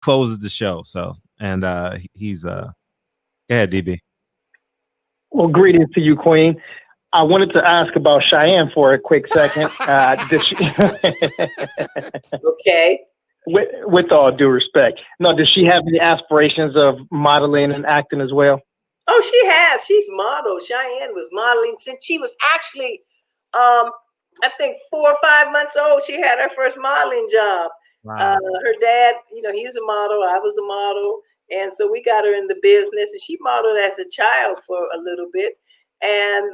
closes the show. So, and he's go ahead, DB. Well, greetings to you, Queen. I wanted to ask about Cheyenne for a quick second. Did she, Okay. with all due respect, no, does she have any aspirations of modeling and acting as well? Oh, she has. She's modeled. Cheyenne was modeling since she was actually, I think 4 or 5 months old. She had her first modeling job. Wow. Her dad, he was a model. I was a model. And so we got her in the business, and she modeled as a child for a little bit. And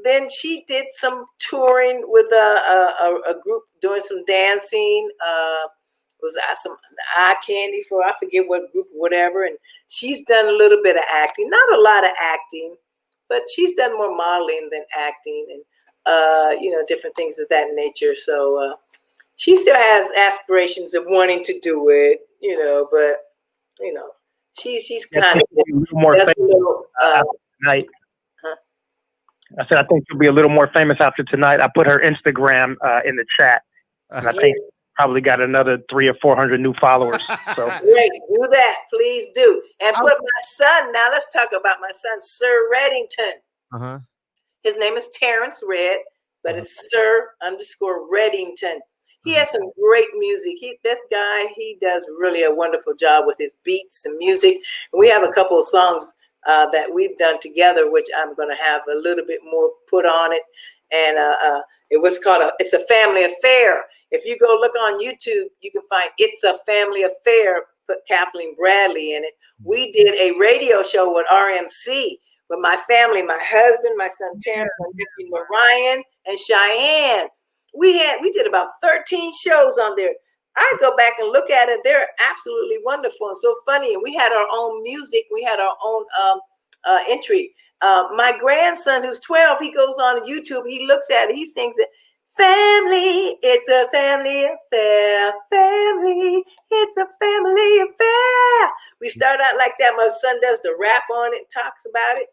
then she did some touring with a group doing some dancing. Was some eye candy for, I forget what group, whatever. And she's done a little bit of acting, not a lot of acting, but she's done more modeling than acting, and different things of that nature. So she still has aspirations of wanting to do it, but she's kind of a little more famous tonight. Huh? I said I think she'll be a little more famous after tonight. I put her Instagram in the chat, and I think probably got another 300 or 400 new followers. So great, do that, please do, and put my son. Now let's talk about my son, Sir Reddington. His name is Terrence Red, but it's Sir_Reddington. He has some great music. This guy does really a wonderful job with his beats and music. And we have a couple of songs that we've done together, which I'm going to have a little bit more put on it. And it was called It's a Family Affair. If you go look on YouTube, you can find It's a Family Affair, put Kathleen Bradley in it. We did a radio show with RMC with my family, my husband, my son Terrence, my nephew Mariah, and Cheyenne. We did about 13 shows on there. I go back and look at it. They're absolutely wonderful and so funny. And we had our own music. We had our own entry. My grandson, who's 12, he goes on YouTube. He looks at it. He sings it. Family, it's a family affair. Family, it's a family affair. We start out like that. My son does the rap on it, talks about it.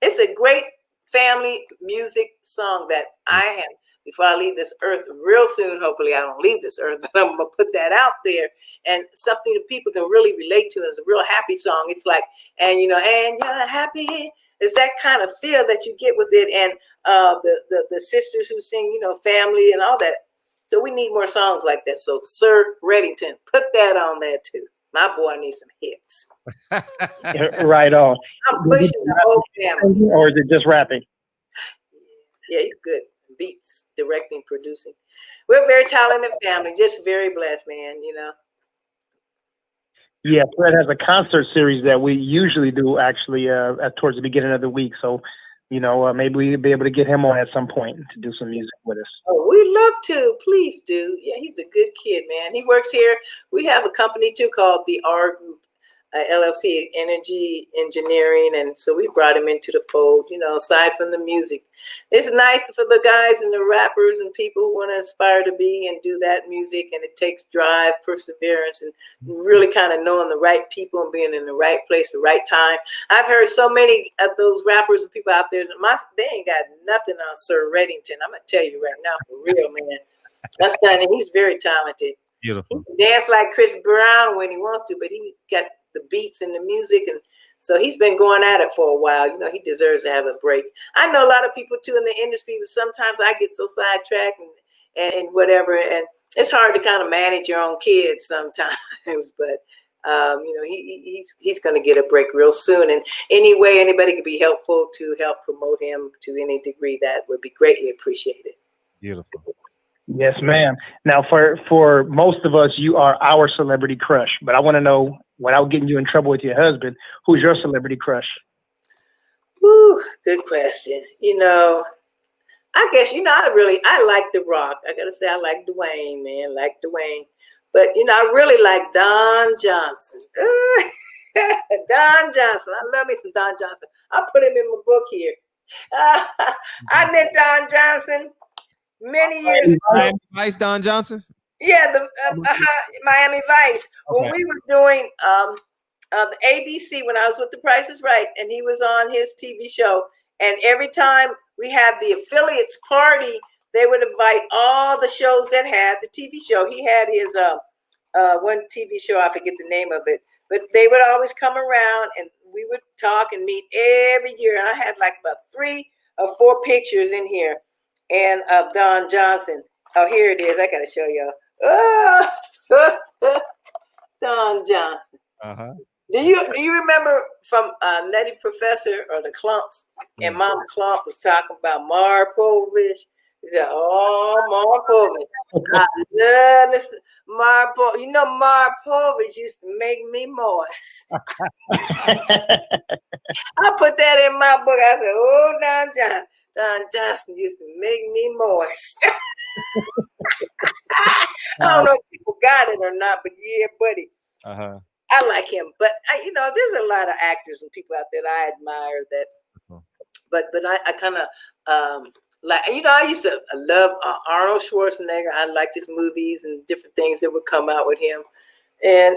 It's a great family music song that I have. Before I leave this earth real soon, hopefully I don't leave this earth, but I'm going to put that out there, and something that people can really relate to. Is a real happy song. It's like, and you're happy. It's that kind of feel that you get with it. And the sisters who sing, family and all that. So we need more songs like that. So Sir Reddington, put that on there too. My boy needs some hits. Right on. I'm pushing the whole family. Or is it just rapping? Yeah, he's good. Beats, directing, producing. We're a very talented family, just very blessed, man, Yeah, Fred has a concert series that we usually do actually towards the beginning of the week. So, maybe we'll be able to get him on at some point to do some music with us. Oh, we'd love to. Please do. Yeah, he's a good kid, man. He works here. We have a company too called the R Group. LLC, Energy Engineering, and so we brought him into the fold, aside from the music. It's nice for the guys and the rappers and people who want to aspire to be and do that music, and it takes drive, perseverance, and really kind of knowing the right people and being in the right place, the right time. I've heard so many of those rappers and people out there, they ain't got nothing on Sir Reddington. I'm going to tell you right now, for real, man. That's kind of, he's very talented. Beautiful. He can dance like Chris Brown when he wants to, but he got the beats and the music, and so he's been going at it for a while. He deserves to have a break. I know a lot of people too in the industry, but sometimes I get so sidetracked and whatever, and it's hard to kind of manage your own kids sometimes. But he's going to get a break real soon, and any way anybody could be helpful to help promote him to any degree, that would be greatly appreciated. Beautiful. Yes, ma'am. Now, for most of us, you are our celebrity crush, but I want to know, without getting you in trouble with your husband, who's your celebrity crush? Ooh, good question. I guess, I like The Rock. I got to say, I like Dwayne, man. But, I really like Don Johnson. Don Johnson. I love me some Don Johnson. I'll put him in my book here. I met Don Johnson many years ago. Miami Vice, Don Johnson? Yeah, the Miami Vice. Okay. When we were doing the ABC, when I was with The Price is Right, and he was on his TV show, and every time we had the affiliates party, they would invite all the shows that had the TV show. He had his one TV show. I forget the name of it, but they would always come around and we would talk and meet every year. And I had like about 3 or 4 pictures in here, and of Don Johnson. Oh, here it is. I gotta show y'all. Oh, Don Johnson. Do you remember from Nutty Professor or the Clumps? And Mama Clump was talking about Marpovich. He said, "Oh, Marpovich, I love Mr. Marpovich. You know, Marpovich used to make me moist." I put that in my book. I said, "Oh, Don Johnson used to make me moist." I don't know if people got it or not, but yeah, buddy. I like him, but there's a lot of actors and people out there that I admire. That, but I kind of like, I used to love Arnold Schwarzenegger. I liked his movies and different things that would come out with him, and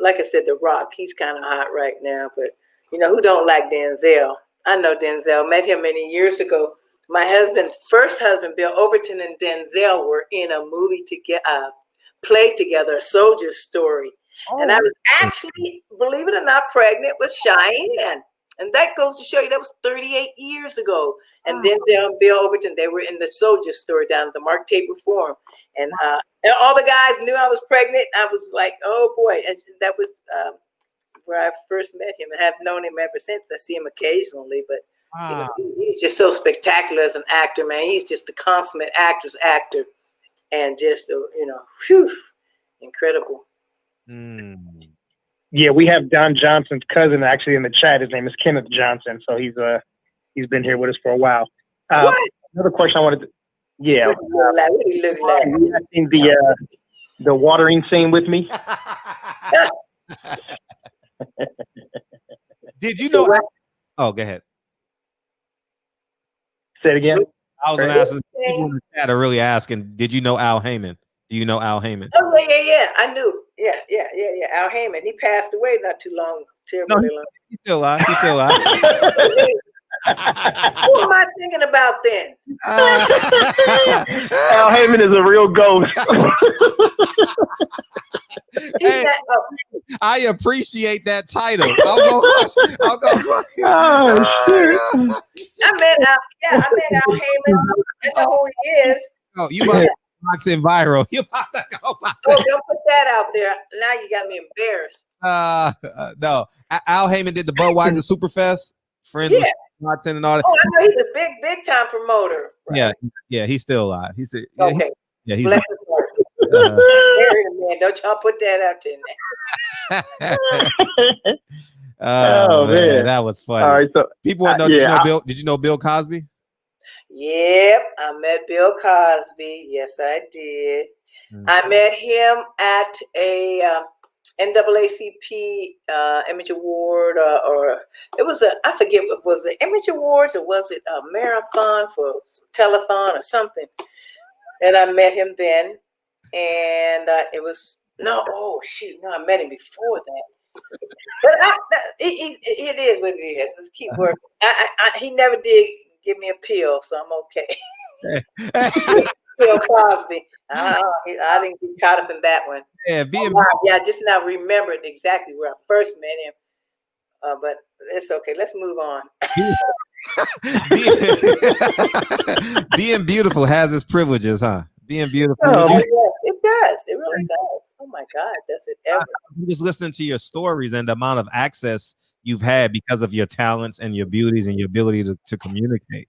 like I said, The Rock. He's kind of hot right now, but who don't like Denzel? I know Denzel. Met him many years ago. My first husband, Bill Overton, and Denzel were in a movie together. Played together, A Soldier's Story. And I was actually, believe it or not, pregnant with Cheyenne. And that goes to show you that was 38 years ago. And Denzel and Bill Overton, they were in The Soldier's Story down at the Mark Tabor Forum. And all the guys knew I was pregnant. I was like, oh boy. And that was where I first met him. I have known him ever since. I see him occasionally, but he's just so spectacular as an actor, man. He's just the consummate actor's actor. And just, incredible. Yeah, we have Don Johnson's cousin actually in the chat. His name is Kenneth Johnson. So he's been here with us for a while. Another question I wanted to, what do you look like? You seen the watering scene with me? Did you know? Oh, go ahead. Say it again. I was going to ask, people in the chat are really asking, did you know Al Haymon? Do you know Al Haymon? Oh, yeah. I knew. Yeah. Al Haymon. He passed away not too long. Terribly long. He's still alive. Who am I thinking about then? Al Haymon is a real ghost. Hey, I appreciate that title. I'll go. Oh, shit. I met Al Haymon. I know who he is. Oh, you about to box in viral. You about to go. Don't put that out there. Now you got me embarrassed. No. Al Haymon did the Budweiser Superfest. Friends with Martin and all that. Oh, I know he's a big time promoter. Right? Yeah, he's still alive. He's okay. He's bless his heart. Man, don't y'all put that out there. Oh man, that was funny. All right, so people want to know. Did you know Bill Cosby? Yep, I met Bill Cosby. Yes, I did. I met him at a NAACP Image Award, or it was I forget, was it Image Awards or was it a marathon for telethon or something? And I met him then, and it was I met him before that. But it is what it is. Let's keep working. He never did give me a pill, so I'm okay. Bill Cosby. I didn't get caught up in that one. Yeah, I just now remembered exactly where I first met him. But it's okay. Let's move on. Being beautiful has its privileges, huh? Being beautiful. It does. It really does. Oh my God, does it ever? I'm just listening to your stories and the amount of access you've had because of your talents and your beauties and your ability to communicate.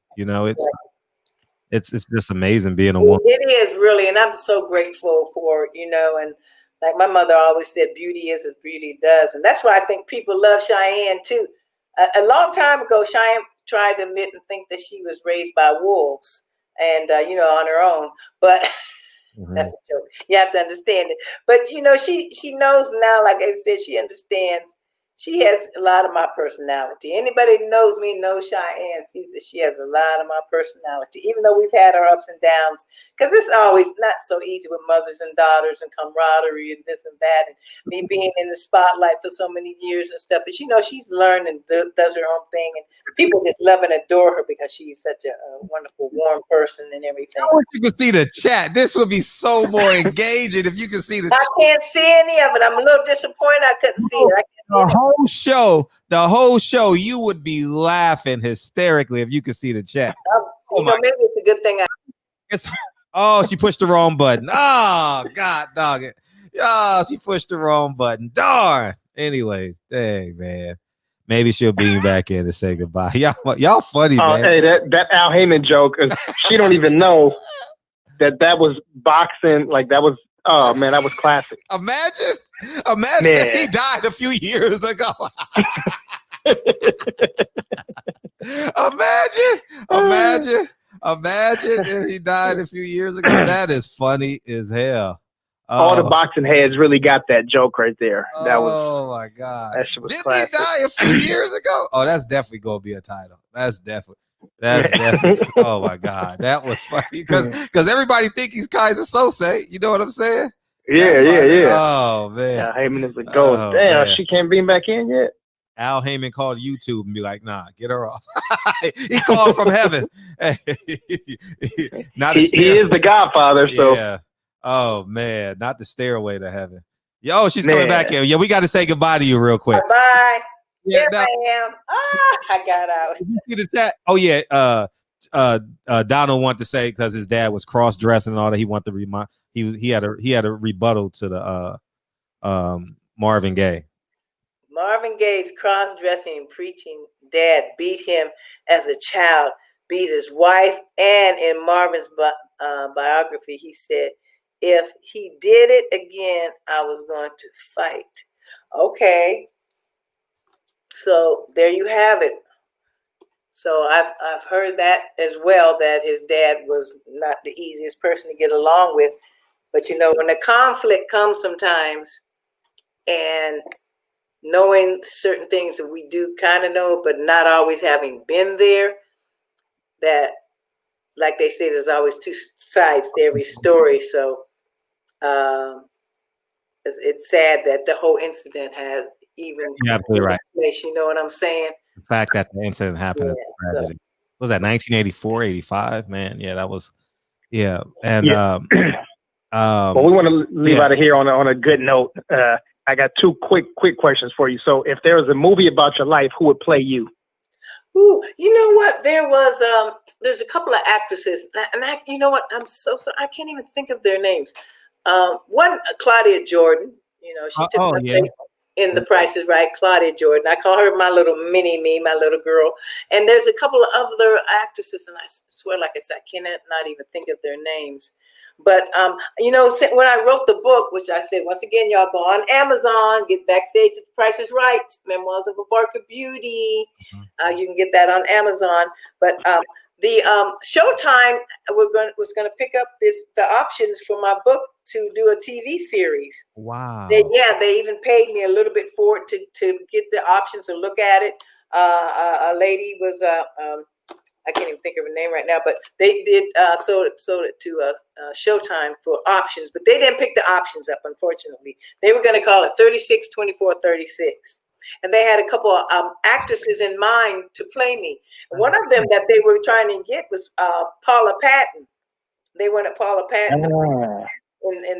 It's just amazing being a woman. It is really, and I'm so grateful for, and like my mother always said, beauty is as beauty does. And that's why I think people love Cheyenne too. A long time ago, Cheyenne tried to admit and think that she was raised by wolves and, on her own. But that's a joke. You have to understand it. But, she knows now, like I said, she understands. She has a lot of my personality. Anybody who knows me knows Cheyenne sees that she has a lot of my personality, even though we've had our ups and downs, because it's always not so easy with mothers and daughters and camaraderie and this and that, and me being in the spotlight for so many years and stuff. But she's learned and does her own thing, and people just love and adore her because she's such a wonderful, warm person and everything. I wish you could see the chat. This would be so more engaging if you could see the chat. I can't see any of it. I'm a little disappointed I couldn't see it. The whole show, you would be laughing hysterically if you could see the chat. Maybe it's a good thing. She pushed the wrong button. Oh, God, dog it. Oh, she pushed the wrong button. Darn. Anyway, dang, man. Maybe she'll beam back in and say goodbye. Y'all funny, man. Hey, that Al Haymon joke, she don't even know that was boxing. Like, that was, oh, man, that was classic. Imagine if he died a few years ago. Imagine if he died a few years ago. That is funny as hell. All the boxing heads really got that joke right there. Oh my God. That shit was Didn't classic. he die a few years ago? Oh, that's definitely gonna be a title. That's definitely. Oh my God, that was funny because everybody think he's Kaiser Sose. You know what I'm saying? Yeah. Oh man, Al Haymon is a goat. Damn, man. She can't beam back in yet. Al Haymon called YouTube and be like, "Nah, get her off." He called from heaven. Not he is the Godfather. So yeah. Oh man, not the stairway to heaven. Yo, she's coming back in. Yeah, we got to say goodbye to you real quick. Bye. Yeah, I am. I got out. Did you see the chat? Oh yeah. Donald wanted to say because his dad was cross dressing and all that. He wanted to remind. He had a rebuttal to the Marvin Gaye. Marvin Gaye's cross dressing and preaching dad beat him as a child. Beat his wife, and in Marvin's biography, he said, "If he did it again, I was going to fight." Okay. So there you have it. So I've heard that as well, that his dad was not the easiest person to get along with. But when the conflict comes sometimes, and knowing certain things that we do kind of know, but not always having been there, that, like they say, there's always two sides to every story. So it's sad that the whole incident has even. You're absolutely right. Place, you know what I'm saying? The fact that the incident happened is a tragedy. Was that 1984, 85? Man, yeah, that was. Yeah, and well, we want to leave out of here on a good note. I got two quick questions for you. So, if there was a movie about your life, who would play you? Ooh, you know what? There's a couple of actresses, and you know what? I'm so sorry. I can't even think of their names. One, Claudia Jordan. She took my place in The Price is Right. Claudia Jordan. I call her my little mini me, my little girl. And there's a couple of other actresses, and I swear, like I said, I cannot not even think of their names. But, when I wrote the book, which I said, once again, y'all go on Amazon, get Backstage at The Price is Right, Memoirs of a Barker Beauty. You can get that on Amazon. But the Showtime was going to pick up the options for my book to do a TV series. Wow. They even paid me a little bit for it to get the options to look at it. A lady was I can't even think of her name right now, but they did sold it to Showtime for options, but they didn't pick the options up, unfortunately. They were going to call it 36, 24, 36. And they had a couple of actresses in mind to play me. And one of them that they were trying to get was Paula Patton. They wanted Paula Patton in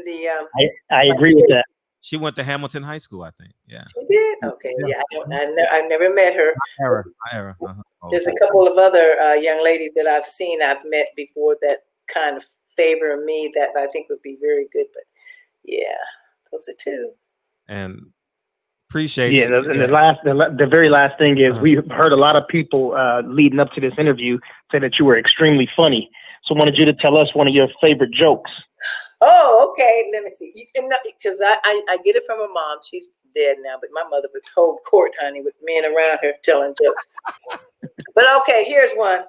the... I agree with that. She went to Hamilton High School, I think. Yeah. She did? Okay. Yeah. I never met her. My era. There's a couple of other young ladies that I've met before that kind of favor me that I think would be very good. But yeah, those are two. And appreciate the very last thing is we've heard a lot of people leading up to this interview say that you were extremely funny. So I wanted you to tell us one of your favorite jokes. Oh, okay. Let me see. Because I get it from my mom. She's dead now, but my mother would hold court, honey, with men around her telling jokes. But okay, here's one.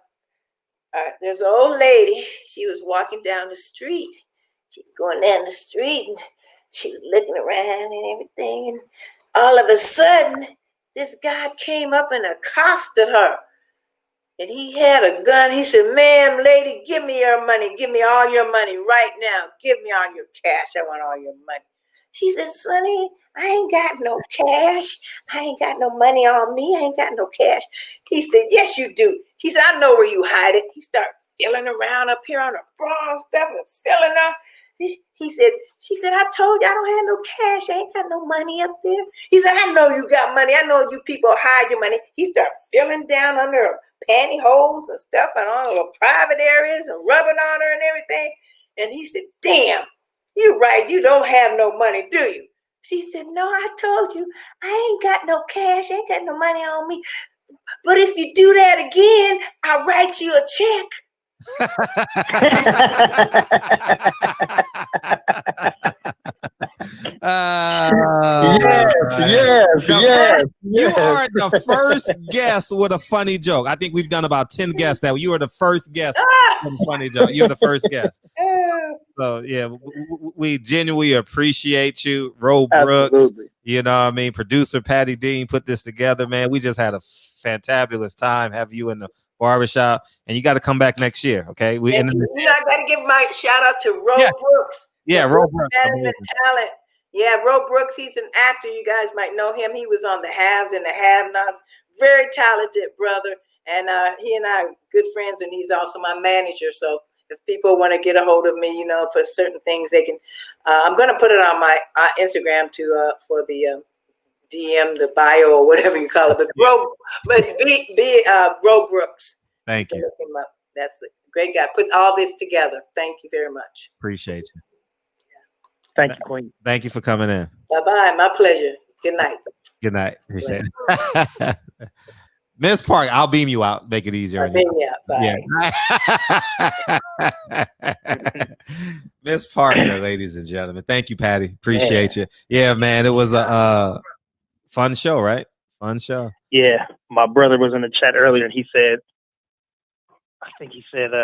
All right, there's an old lady. She was walking down the street. She was going down the street, and she was looking around and everything. And all of a sudden, this guy came up and accosted her. And he had a gun. He said, ma'am, lady, give me your money. Give me all your money right now. Give me all your cash. I want all your money. She said, Sonny, I ain't got no cash. I ain't got no money on me. I ain't got no cash. He said, yes, you do. He said, I know where you hide it. He started feeling around up here on the bra and stuff and feeling up. She said, I told you I don't have no cash. I ain't got no money up there. He said, I know you got money. I know you people hide your money. He started feeling down under her pantyhose and stuff and all the little private areas and rubbing on her and everything. And he said, damn, you're right. You don't have no money, do you? She said, no, I told you I ain't got no cash. I ain't got no money on me. But if you do that again, I'll write you a check. Yes. You are the first guest with a funny joke. I think we've done about 10 guests that you were the first guest with a funny joke. You're the first guest. So yeah, we genuinely appreciate you, Ro Brooks. Absolutely. You know what I mean? Producer Patty Dean put this together, man. We just had a fantabulous time having you in the barbershop, and you got to come back next year, okay? I got to give my shout out to Ro Brooks. Yeah, Ro Brooks. Talent. Yeah, Ro Brooks, he's an actor. You guys might know him. He was on The Haves and The Have-Nots. Very talented brother. And he and I are good friends, and he's also my manager. So if people want to get a hold of me, you know, for certain things, they can. I'm going to put it on my Instagram for the DM, the bio, or whatever you call it. But Ro Brooks. Thank you. Look him up. That's a great guy. Puts all this together. Thank you very much. Appreciate you. Thank you, Queen. Thank you for coming in. Bye-bye. My pleasure. Good night. Good night. Appreciate it. Miss Park, I'll beam you out. Make it easier. I'll beam you out. Bye. Yeah. Miss Park, ladies and gentlemen. Thank you, Patty. Appreciate you. Yeah, man. It was a fun show, right? Fun show. Yeah. My brother was in the chat earlier and he said,